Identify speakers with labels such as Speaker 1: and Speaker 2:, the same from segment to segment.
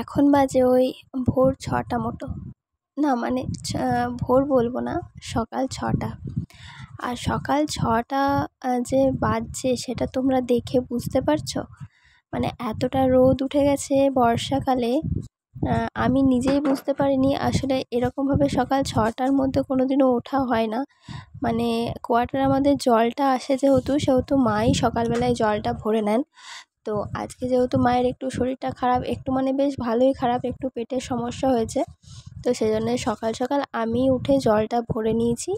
Speaker 1: এখন বাজে ওই ভোর 6টা মতো, না মানে ভোর বলবো না, সকাল 6টা। আর সকাল 6টা যে বাজছে সেটা তোমরা দেখে বুঝতে পারছো? মানে এতটা রোদ উঠে গেছে বর্ষাকালে, আমি নিজেই বুঝতে পারিনি আসলে এরকমভাবে সকাল 6টার মধ্যে কোনো দিনও ওঠা হয় না। মানে কোয়ার্টারে আমাদের জলটা আসে সেহেতু মাই সকালবেলায় জলটা ভরে নেন। তো আজকে যেহেতু মায়ের একটু শরীরটা খারাপ, একটু মানে বেশ ভালোই খারাপ, একটু পেটের সমস্যা হয়েছে, তো সেই জন্যে সকাল সকাল আমি উঠে জলটা ভরে নিয়েছি।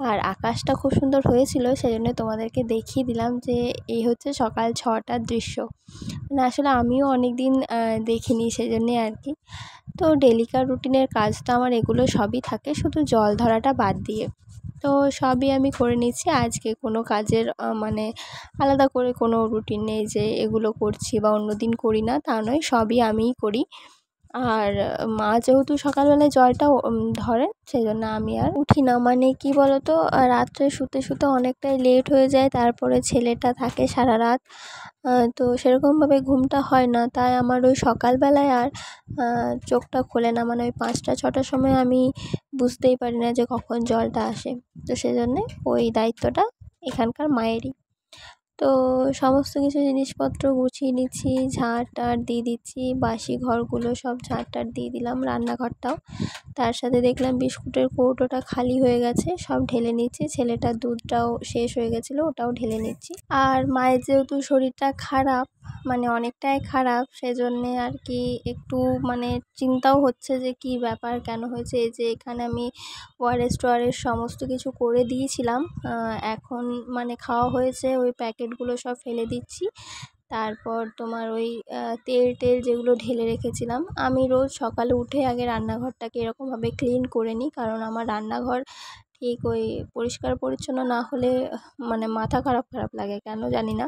Speaker 1: আর আকাশটা খুব সুন্দর হয়েছিল, সেই জন্য তোমাদেরকে দেখিয়ে দিলাম যে এই হচ্ছে সকাল 6টার দৃশ্য। মানে আসলে আমিও অনেক দিন দেখিনি, সেই জন্যে আর কি। তো ডেলিকার রুটিনের কাজ তো আমার এগুলো সবই থাকে, শুধু জল ধরাটা বাদ দিয়ে। তো সবই আমি করে নিচ্ছি। আজকে কোনো কাজের মানে আলাদা করে কোনো রুটিন নেই যে এগুলো করছি বা অন্য দিন করি না, তা নয়, সবই আমিই করি। আর মা যেহেতু সকালবেলায় জলটা ধরেন, সেই জন্য আমি আর উঠি না। মানে কি বলতো, রাত্রে শুতে শুতে অনেকটাই লেট হয়ে যায়, তারপরে ছেলেটা থাকে সারা রাত, তো সেরকমভাবে ঘুমটা হয় না, তাই আমার ওই সকালবেলায় আর চোখটা খোলে না। মানে ওই 5টা-6টার সময় আমি বুঝতেই পারি না যে কখন জলটা আসে। তো সেজন্যে ওই দায়িত্বটা এখানকার মায়েরই। তো সমস্ত কিছু জিনিসপত্র গুছিয়ে নিচ্ছি, ঝাঁট টাট দিয়ে দিচ্ছি, বাসি ঘরগুলো সব ঝাঁট টাট দিয়ে দিলাম, রান্নাঘরটাও। তার সাথে দেখলাম বিস্কুটের কৌটোটা খালি হয়ে গেছে, সব ঢেলে নিচ্ছি। ছেলেটার দুধটাও শেষ হয়ে গেছিলো, ওটাও ঢেলে নিচ্ছি। আর মায়ের যেহেতু শরীরটা খারাপ, মানে অনেকটাই খারাপ, সেজন্যে আর কি একটু মানে চিন্তাও হচ্ছে যে কি ব্যাপার, কেন হয়েছে। এই যে এখানে আমি ওআরএস সমস্ত কিছু করে দিয়েছিলাম, এখন মানে খাওয়া হয়েছে, ওই প্যাকেটগুলো সব ফেলে দিচ্ছি। তারপর তোমার ওই তেল যেগুলো ঢেলে রেখেছিলাম, আমি রোজ সকালে উঠে আগে রান্নাঘরটাকে এরকমভাবে ক্লিন করে নিই, কারণ আমার রান্নাঘর ঠিক ওই পরিষ্কার পরিচ্ছন্ন না হলে মানে মাথা খারাপ লাগে, কেন জানি না।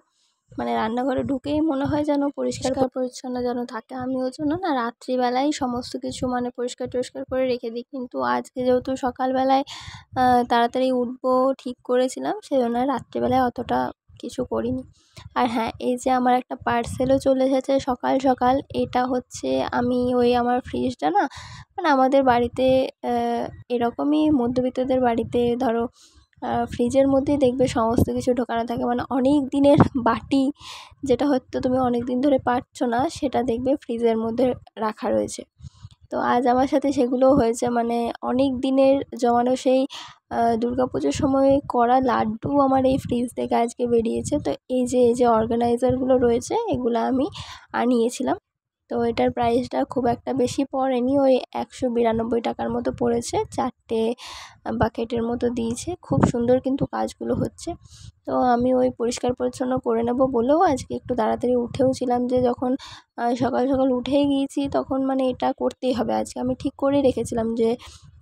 Speaker 1: মানে রান্নাঘরে ঢুকেই মনে হয় যেন পরিষ্কার পরিচ্ছন্ন যেন থাকে। আমি ওই জন্য না রাত্রিবেলায় সমস্ত কিছু মানে পরিষ্কার টরিষ্কার করে রেখে দিই। কিন্তু আজকে যেহেতু সকালবেলায় তাড়াতাড়ি উঠবো ঠিক করেছিলাম, সেই জন্য রাত্রিবেলায় অতটা কিছু করিনি। আর হ্যাঁ, এই যে আমার একটা পার্সেলও চলে এসেছে সকাল সকাল। এটা হচ্ছে আমি ওই আমার ফ্রিজটা না, মানে আমাদের বাড়িতে এরকমই মধ্যবিত্তদের বাড়িতে ধরো ফ্রিজের মধ্যেই দেখবে সমস্ত কিছু ঢোকানো থাকে। মানে অনেক দিনের বাটি, যেটা হয়তো তুমি অনেক দিন ধরে পাচ্ছ না, সেটা দেখবে ফ্রিজের মধ্যে রাখা রয়েছে। তো আজ আমার সাথে সেগুলোও হয়েছে। মানে অনেক দিনের জমানো সেই দুর্গাপুজোর সময় করা লাড্ডু আমার এই ফ্রিজ থেকে আজকে বেরিয়েছে। তো এই যে অর্গানাইজারগুলো রয়েছে, এগুলো আমি আনিয়েছিলাম। তো এটার প্রাইসটা খুব একটা বেশি পড়েনি, ওই 192 টাকার মতো পড়েছে। 4টে বাকেটের মতো দিয়েছে, খুব সুন্দর কিন্তু কাজগুলো হচ্ছে। তো আমি ওই পরিষ্কার পরিচ্ছন্ন করে নেব বলেও আজকে একটু তাড়াতাড়ি উঠেও ছিলাম, যে যখন সকাল সকাল উঠেই গিয়েছি তখন মানে এটা করতেই হবে। আজকে আমি ঠিক করে রেখেছিলাম যে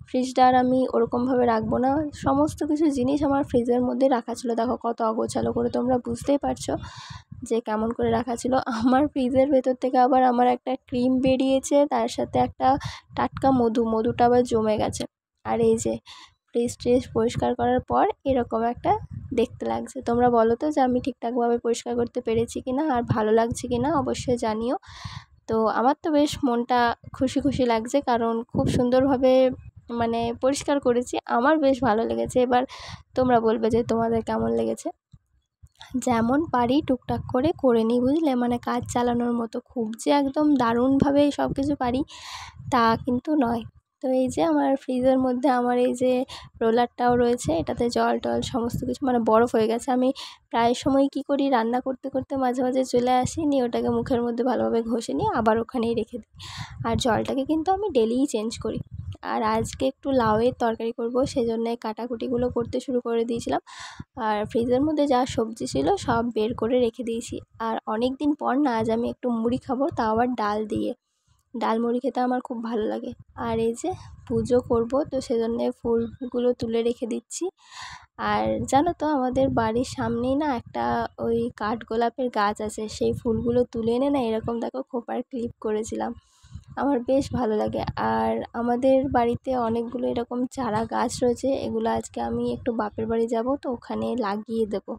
Speaker 1: ফ্রিজটা আর আমি ওরকমভাবে রাখবো না। সমস্ত কিছু জিনিস আমার ফ্রিজের মধ্যে রাখা ছিল, দেখো কত অগোছালো করে, তোমরা বুঝতেই পারছো যে কেমন করে রাখা ছিল। আমার ফ্রিজের ভেতর থেকে আবার আমার একটা ক্রিম বেরিয়েছে, তার সাথে একটা টাটকা মধুটা আবার জমে গেছে। আর এই যে ফ্রিজ ট্রিজ পরিষ্কার করার পর এরকম একটা দেখতে লাগছে। তোমরা বলো তো যে আমি ঠিকঠাকভাবে পরিষ্কার করতে পেরেছি কিনা, আর ভালো লাগছে কিনা অবশ্যই জানিও। তো আমার তো বেশ মনটা খুশি লাগছে, কারণ খুব সুন্দরভাবে মানে পরিষ্কার করেছি, আমার বেশ ভালো লেগেছে। এবার তোমরা বলবে যে তোমাদের কেমন লেগেছে। যেমন পারি টুকটাক করে নিই, বুঝলে, মানে কাজ চালানোর মতো। খুব যে একদম দারুণভাবে সব কিছু পারি তা কিন্তু নয়। তো এই যে আমার ফ্রিজের মধ্যে আমার এই যে রোলারটাও রয়েছে, এটাতে জল টল সমস্ত কিছু মানে বরফ হয়ে গেছে। আমি প্রায় সময় কী করি, রান্না করতে করতে মাঝে মাঝে চলে আসি, নিয়ে ওটাকে মুখের মধ্যে ভালোভাবে ঘষে নিয়ে আবার ওখানেই রেখে দিই। আর জলটাকে কিন্তু আমি ডেলিই চেঞ্জ করি। আর আজকে একটু লাউয়ের তরকারি করব, সেজন্য কাটাকুটিগুলো করতে শুরু করে দিয়েছিলাম। আর ফ্রিজের মধ্যে যা সবজি ছিল সব বের করে রেখে দিয়েছি। আর অনেক দিন পর না আজ আমি একটু মুড়ি খাবো, তাও আবার ডাল দিয়ে। ডাল মুড়ি খেতে আমার খুব ভালো লাগে। আর এই যে পুজো করব, তো সেজন্যে ফুলগুলো তুলে রেখে দিচ্ছি। আর জানো তো আমাদের বাড়ির সামনেই না একটা ওই কাঠগোলাপের গাছ আছে, সেই ফুলগুলো তুলে এনে না এরকম দেখো খোপার ক্লিপ করেছিলাম, আমার বেশ ভালো লাগে। আর আমাদের বাড়িতে অনেকগুলো এরকম চারা গাছ রয়েছে, এগুলো আজকে আমি একটু বাপের বাড়ি যাব, তো ওখানে লাগিয়ে দেবো।